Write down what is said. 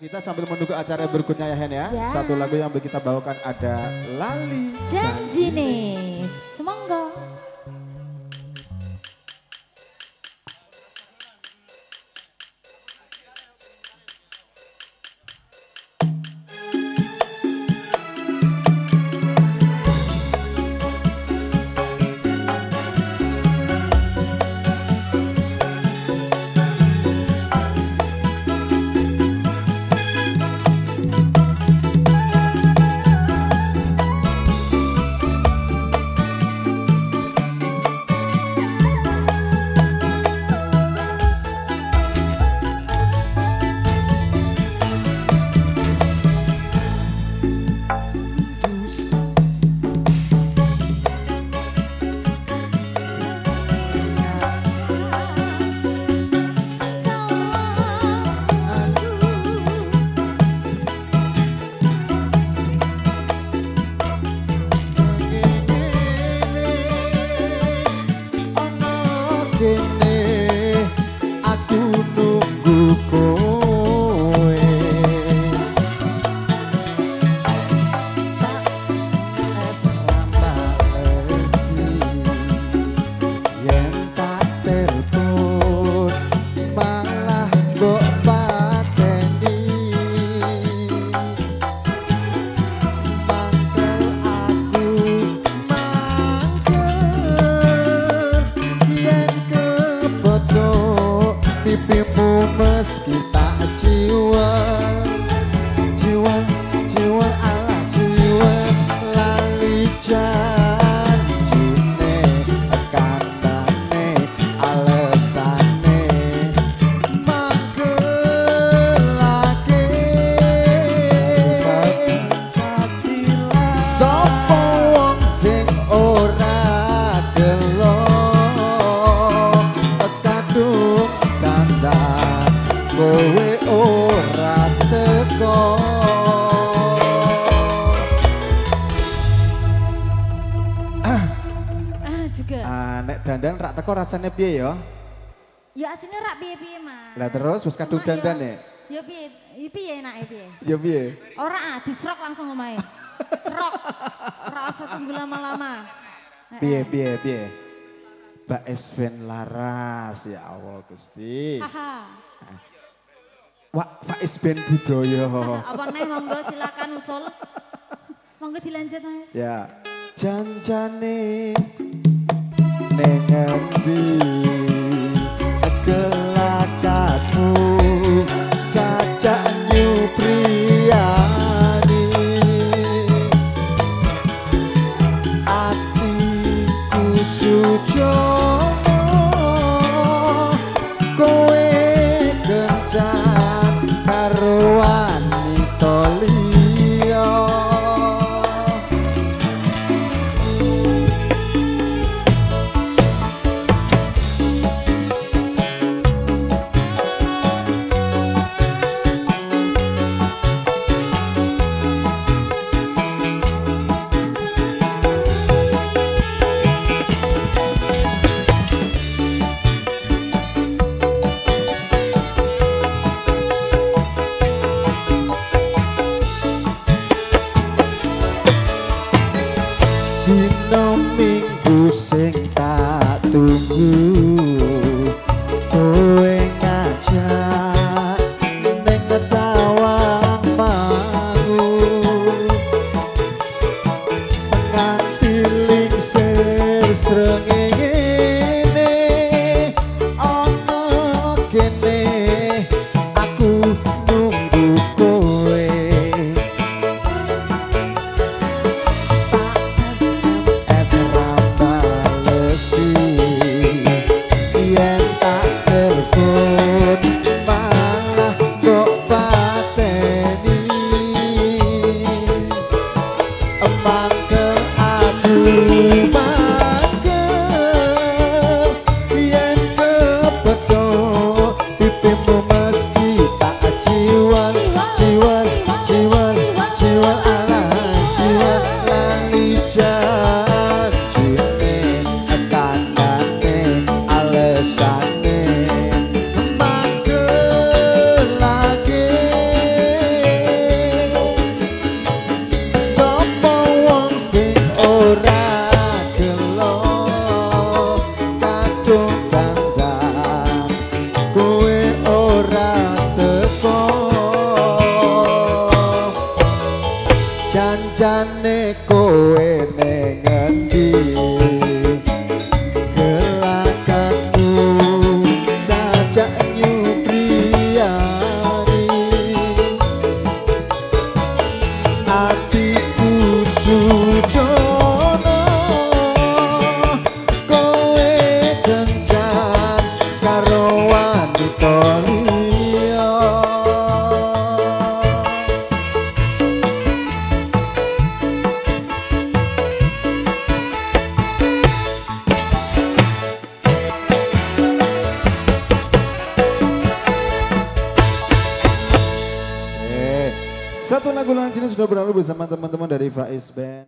Kita sambil menunggu acara berikutnya ya Hen ya. Ya. Satu lagu yang kita bawakan ada Lali Janji nih, semangga. Aku nunggu kowe tak esram balesi yen tak telepon malah mbok pateni mangkel aku yen kepedhok pipimu meski tak jiwa ala jiwa lali janjine kandane alesane mangkelake sapa wong sing ora delok kadung kandang kowe ora teko. Juga. Nek dandan rak teko rasanya piye ya? Ya aslinya rak piye-piye Mas. Lah terus wis kadung Cuma dandan ya. ya? Ya piye? Ya piye enake piye? Ya piye? Ora diserok langsung omahe. Serok. Ora usah tunggu lama-lama. Piye piye piye? Mbak Esven Laras ya Allah Gusti. Haha. Wak Faiz Ben Budaya. Apa neh monggo silakan usul. Monggo dilanjut Mas. Ya. Janjane ning endi kelakatmu sajak nyupriyani atiku sujono kowe kencan karo wanita liya. Dino minggu sing tak tunggu kowe ngajak ning Tawang Mangu nganti lingsir srengenge ana kene aku nunggu kowe. jane kowe ning ngendi gelakku sajak nyubriyani atiku sujono kowe kencan karo wanita liya. Satu lagu nanti sudah berlalu bersama teman-teman dari Faiz Band.